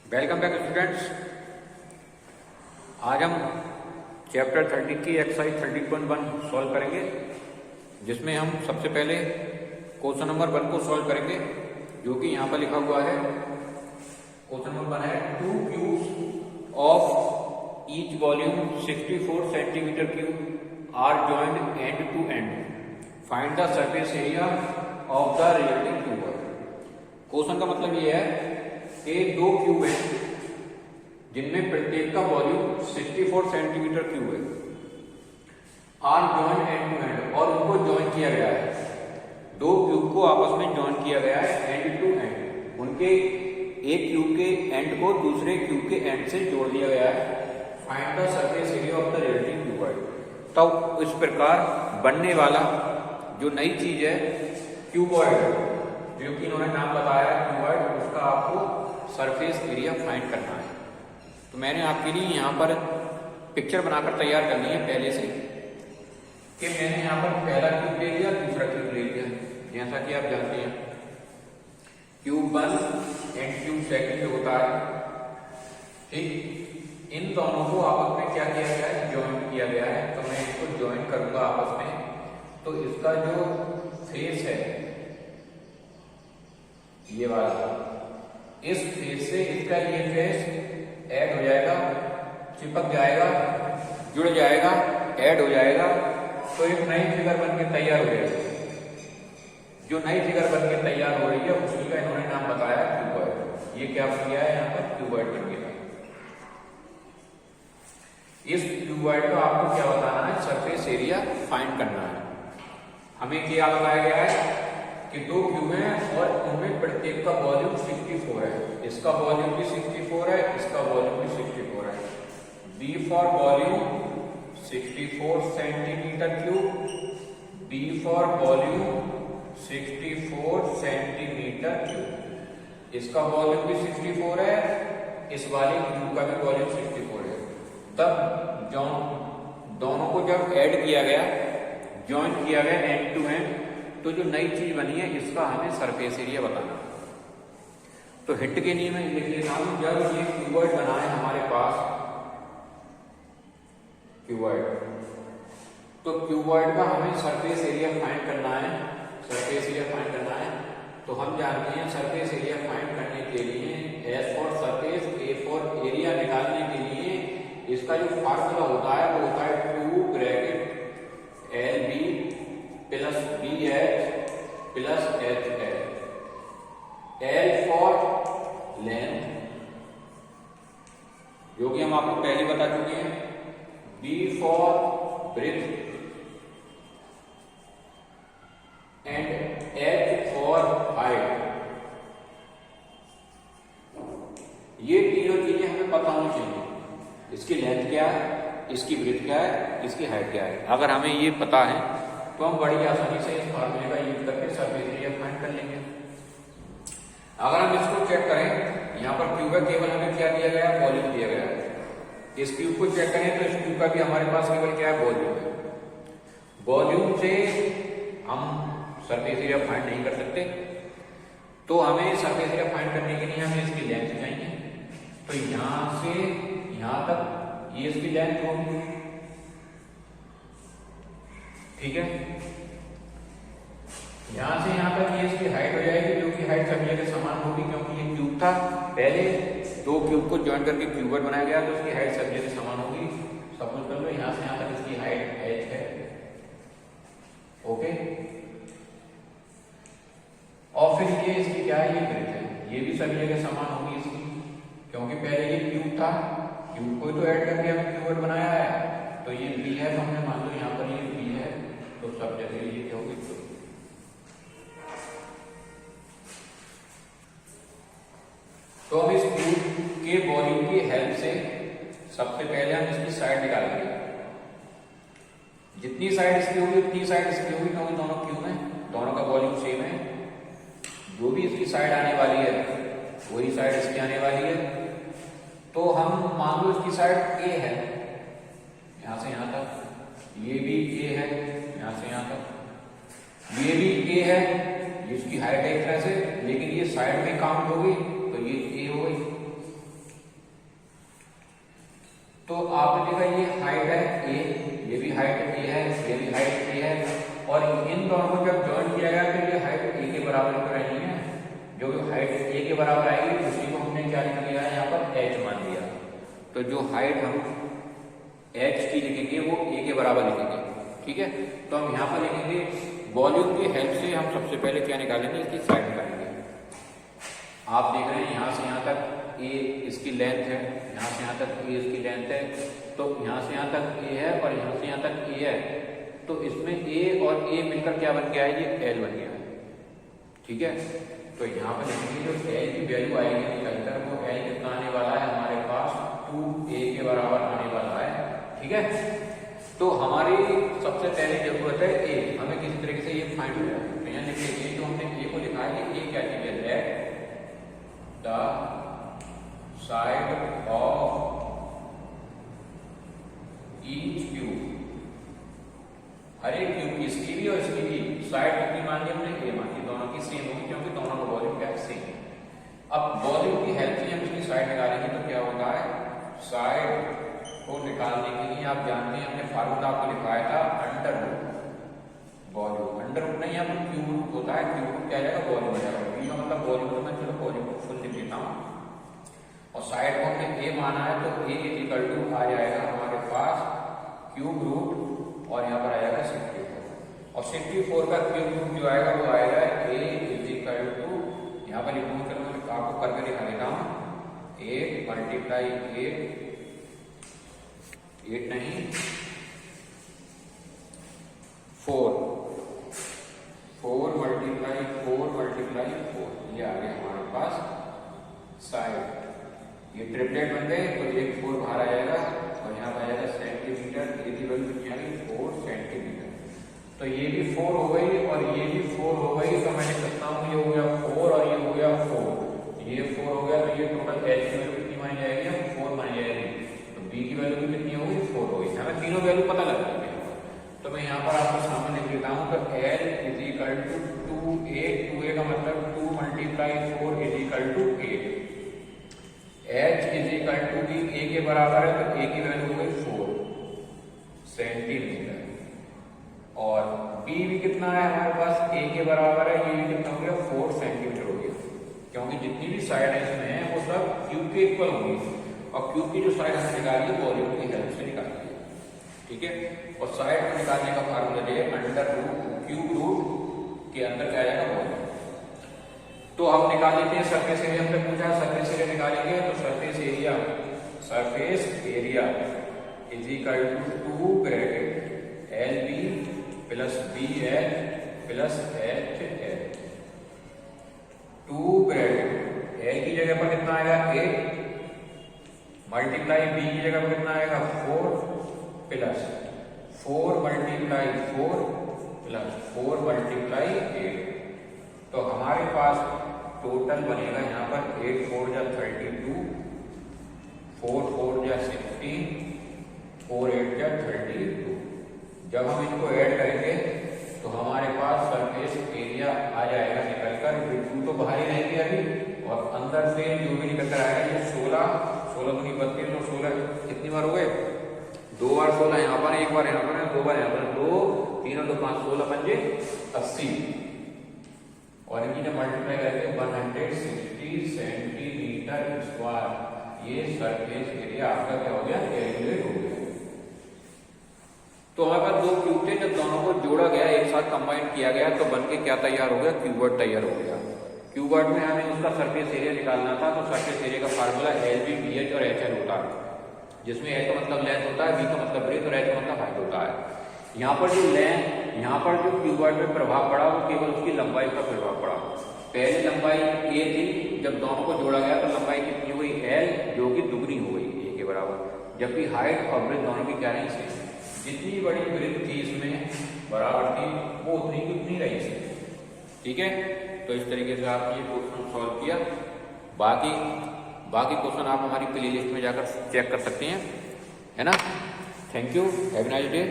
Welcome back students. आज हम chapter 30 की एक्सरसाइज 30.1 सॉल्व करेंगे, जिसमें हम सबसे पहले क्वेश्चन नंबर 1 को सॉल्व करेंगे, जो कि यहाँ पर लिखा हुआ है। क्वेश्चन नंबर 1 है 2 cubes of each volume 64 centimetre cube are joined end to end, find the surface area of the resulting cube. Question का मतलब ये है कि दो क्यूब हैं जिनमें प्रत्येक का वॉल्यूम 64 सेंटीमीटर क्यूब है, are joint end to end, और उनको ज्वाइन किया गया है। दो क्यूब को आपस में ज्वाइन किया गया है एंड टू एंड, उनके एक क्यूब के एंड को दूसरे क्यूब के एंड से जोड़ दिया गया है। Find the surface area of the resulting cuboid. तो इस प्रकार बनने वाला जो नई चीज है क्यूबॉइड, जो कि इन्होंने नाम बताया है क्यूबॉइड, उसका आपको सरफेस एरिया फाइंड करना है। तो मैंने आपके लिए यहाँ पर पिक्चर बनाकर तैयार करनी है पहले से, कि मैंने यहाँ पर पहला क्यूब ले लिया, दूसरा क्यूब ले लिया। जैसा कि आप जानते हैं क्यूब 1 एंड क्यूब 2 जो होता है, ठीक, इन दोनों को आपस में क्या किया गया है, ज्वाइन किया गया है। तो मैं इसको ज्वाइन करूंगा आपस में, तो इसका जो फेस है ये वाला, इस फेस से इसका ये फेस ऐड हो जाएगा, चिपक जाएगा, जुड़ जाएगा, ऐड हो जाएगा, तो एक नई फिगर बन के तैयार हो जाएगी। जो नई फिगर बन के तैयार हो रही है उसी का इन्होंने नाम बताया क्यूबॉइड। ये क्या किया है यहाँ पर, क्यूबॉइड बन गया। इस क्यूबॉइड का आपको क्या बताना है, सरफेस एरिया फाइंड करना है। हमें क्या बताया गया है कि दो क्यूब हैं और उनमें प्रत्येक का वॉल्यूम 64 है। इसका वॉल्यूम भी 64 है, इसका वॉल्यूम भी 64 है। B for volume 64 centimetre cube, B for volume 64 centimetre cube. इसका वॉल्यूम भी 64 है, इस वाले क्यूब का भी वॉल्यूम 64 है। तब दोनों को जब ऐड किया गया, ज्वाइन किया गया एंड टू एंड, तो जो नई चीज बनी है इसका हमें सरफेस एरिया बताना। तो हिट के नियम में लिख लेता हूं, जब ये क्यूबॉइड बना है हमारे पास, क्यूबॉइड, तो क्यूबॉइड का हमें सरफेस एरिया फाइंड करना है। सरफेस एरिया फाइंड करना है तो हम जानते हैं सरफेस एरिया फाइंड करने के लिए S for surface, A for area निकालने के लिए इसका जो फार्मूला होता है वो होता है 2 bracket L B plus B H plus H L. L for length, जो कि हम आपको पहले बता चुके हैं, B for breadth and H for height. ये तीनों चीजें हमें पता होनी चाहिए। इसकी लेंथ क्या है, इसकी ब्रेथ क्या है, इसकी हाइट क्या है। अगर हमें ये पता है तो हम बड़ी आसानी से इस फार्मूले का यूज करके सरफेस एरिया फाइंड कर लेंगे। अगर हम इसको चेक करें, यहाँ पर क्यूब है, केवल हमें क्या दिया गया, वॉल्यूम दिया गया है। इस क्यूब को चेक करें तो इस क्यूब का भी हमारे पास केवल क्या है, वॉल्यूम है। वॉल्यूम से हम सरफेस एरिया फाइंड नहीं कर सकते, तो हमें सरफेस एरिया फाइंड करने के लिए हमें इसकी लेंथ चाहिए। तो यहां से यहां तक ये इसकी लेंथ होगी, ठीक है। यहां से यहां तक ये इसकी हाइट हो जाएगी, जो कि हाइट सभी जगह समान होगी, क्योंकि ये क्यूब था। पहले दो क्यूब को ज्वाइन करके क्यूबॉइड बनाया गया, तो उसकी हाइट सभी जगह समान होगी। सपोज कर लो यहां से यहां तक इसकी हाइट h है, ओके। और फिर ये इसकी क्या है, ये ब्रेथ है, ये भी सभी जगह समान होगी इसकी, क्योंकि पहले ये क्यूब था, क्यूब को तो ऐड करके हमने क्यूबॉइड बनाया है। तो ये बी है, तो हमने मान लो यहाँ पर ये बी है, तो सब जगह ये क्या होगी, तो अब इस क्यूब के वॉल्यूम की हेल्प से सबसे पहले हम इसकी साइड निकालेंगे। जितनी साइड इसकी होगी उतनी साइड इसकी होगी, क्योंकि दोनों क्यूब हैं, दोनों का वॉल्यूम सेम है। जो भी इसकी साइड आने वाली है वही साइड इसकी आने वाली है। तो हम मान लो इसकी साइड ए है, यहां से यहां तक, ये भी ए है, यहां से यहां तक, ये भी ए है, इसकी हाइट है एक तरह से, लेकिन ये साइड में काउंट होगी, तो ये ए हो गई। आपने देखा ये हाइट है ए, ये भी हाइट ए है, ये भी हाइट ए है, और इन दोनों को जब ज्वाइन किया गया तो ये हाइट ए के बराबर तो रहनी है। जो भी हाइट ए के बराबर आएगी उसी को हमने क्या लिख लिया है यहाँ पर एच मान दिया। तो जो हाइट हम एच की लिखेंगे वो ए के बराबर लिखेंगे, ठीक है। तो हम यहाँ पर लिखेंगे वॉल्यूम की हेल्प से हम सबसे पहले क्या निकालेंगे, इसकी साइड निकालेंगे। आप देख रहे हैं यहाँ से यहाँ तक ए इसकी लेंथ है, यहाँ से यहाँ तक ए इसकी लेंथ है, तो यहाँ से यहाँ तक ए है और यहाँ से यहाँ तक ए है, तो इसमें ए और ए मिलकर क्या बन गया है, ये एल बन गया है, ठीक है। तो यहाँ पर लिखेंगे जो एल की वैल्यू आएगी निकलकर वो एल कितना आने वाला है हमारे पास 2a के बराबर आने वाला है, ठीक है। तो हमारी सबसे पहले जरूरत है ए, हमें किसी तरीके से ये फाइंड हो जाए। तो यहाँ देखिए जो हमने ए को लिखा है ये क्या चीज है, let the side of each cube, हर एक क्यूब की इसकी भी और इसकी भी साइड कितनी मान ली हमने, ए मान ली, दोनों की सेम होगी क्योंकि दोनों का वॉल्यूम क्या सेम है। अब वॉल्यूम की हेल्प से हम इसकी साइड निकालेंगे तो क्या होता है, साइड को निकालने के लिए आप जानते हैं हमने फार्मूला आपको लिखाया था under root volume, under root नहीं यहाँ पर क्यूब रूट होता है, क्यूब रूट क्या जाएगा वॉल्यूम हो जाएगा, बी का मतलब वॉल्यूम होता है। चलो वॉल्यूम को फुल लिख देता हूँ और साइड को हमने ए माना है तो ए इक्वल टू आ जाएगा हमारे पास क्यूब रूट और यहाँ पर आ जाएगा 64 और 64 का क्यूब रूट जो आएगा वो आएगा ए इक्वल टू, यहाँ पर लिखूंगा, चलो मैं आपको करके दिखा देता हूँ, 8 मल्टीप्लाई 8 नहीं 4 मल्टीप्लाई 4 ये आ गया हमारे पास साइड, ये ट्रिपलेट बन गए तो एक 4 बाहर आ जाएगा और यहाँ पर आ जाएगा सेंटीमीटर, ये की वैल्यू कितनी आ गई 4 सेंटीमीटर। तो ये भी 4 हो गई और ये भी 4 हो गई, तो मैं लिख सकता हूँ ये हो गया 4 और ये हो गया 4, ये 4 हो गया तो ये टोटल एच की वैल्यू कितनी मानी जाएगी, 4 मानी जाएगी, तो बी की वैल्यू भी कितनी होगी 4 होगी। हमें तीनों वैल्यू पता लग गई है, तो मैं यहाँ पर आपको सामने लिख देता हूँ, तो L is equal to 2a का मतलब 2 multiply 4 is equal to 8, H is equal to भी ए के बराबर है तो ए की वैल्यू हो गई 4 सेंटीमीटर और बी भी कितना है हमारे पास ए के बराबर है, ये भी कितना हो गया 4 सेंटीमीटर हो गया, क्योंकि जितनी भी साइड है इसमें है वो सब क्यूब के इक्वल होंगी और क्यूब की जो साइड हमने निकाली है वॉल्यूम की हेल्प से निकाली है, ठीक है। और साइड को निकालने का फार्मूला है अंडर रूट क्यूब रूट के अंदर क्या आएगा वॉल्यूम। तो हम निकाल लेते हैं सरफेस एरिया, हमने पूछा सरफेस एरिया निकालेंगे तो surface area is equal to 2 bracket L B plus B L plus H L, 2 bracket L की जगह पर कितना आएगा 8 मल्टीप्लाई बी की जगह पर कितना आएगा 4 प्लस 4 मल्टीप्लाई 4 प्लस 4 मल्टीप्लाई 8, तो हमारे पास टोटल बनेगा यहाँ पर 8 4 जा 32, 4 4 जा 16, 4 8 जा 32। जब हम इनको ऐड करेंगे तो हमारे पास सरफेस एरिया आ जाएगा निकलकर, बिल्कुल तो बाहर ही रहेंगे अभी और अंदर से जो भी निकल कर आएगा ये 16 दूनी 32 तो 16 कितनी बार हो गए, 2 बार 16 यहाँ पर, 1 बार यहाँ पर, 2 बार यहाँ पर, 2 3 2 5 16 पंजे 80 और इनकी जब मल्टीप्लाई करके 160 सेंटीमीटर स्क्वायर, ये सरफेस एरिया आपका क्या हो गया, कैलकुलेट हो गया। तो हमारे पास 2 क्यूब थे, जब दोनों को जोड़ा गया एक साथ कंबाइन किया गया तो बन के क्या तैयार हो गया, क्यूबर्ड तैयार हो गया। क्यूबर्ड में हमें उसका सरफेस एरिया निकालना था, तो सरफेस एरिया का formula L B B H और एच एल होता है, जिसमें एल का मतलब लेंथ होता है, बी का मतलब ब्रेथ और एच का मतलब हाइट होता है। यहाँ पर जो लेंथ, यहाँ पर जो क्यूबर्ड में प्रभाव पड़ा वो केवल उसकी लंबाई पर प्रभाव पड़ा। पहले लंबाई ए थी, जब दोनों को जोड़ा गया तो लंबाई कितनी हो गई एल, जो कि दुगनी हो गई ए के बराबर, जबकि हाइट और ब्रेथ दोनों की क्या रही सेम, जितनी बड़ी ब्रेथ थी इसमें बराबर थी वो उतनी की उतनी रही थी, ठीक है। तो इस तरीके से आपने ये क्वेश्चन सॉल्व किया। बाकी क्वेश्चन आप हमारी प्लेलिस्ट में जाकर चेक कर सकते हैं, है ना। Thank you, have a nice day.